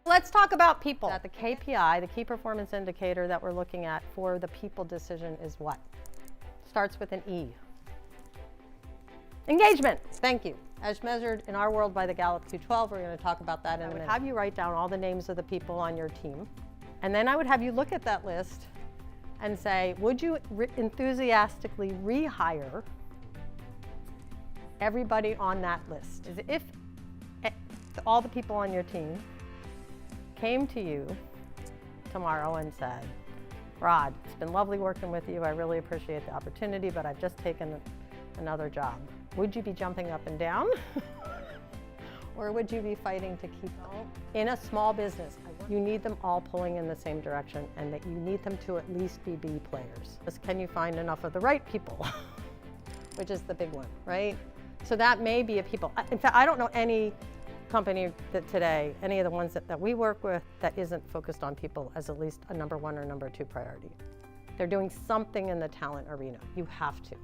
Let's talk about people. The KPI, the key performance indicator that we're looking at for the people decision is what? Starts with an E. Engagement. Thank you. As measured in our world by the Gallup Q12, we're going to talk about that in a minute. I would have you write down all the names of the people on your team, and then I would have you look at that list and say, would you enthusiastically rehire everybody on that list? If all the people on your team came to you tomorrow and said, Rod, it's been lovely working with you. I really appreciate the opportunity, but I've just taken another job. Would you be jumping up and down? Or would you be fighting to keep them? In a small business, you need them all pulling in the same direction, and that you need them to at least be B players. Can you find enough of the right people? Which is the big one, right? So that may be a people. In fact, I don't know any company that today, any of the ones that we work with, that isn't focused on people as at least a number 1 or number 2 priority. They're doing something in the talent arena. You have to.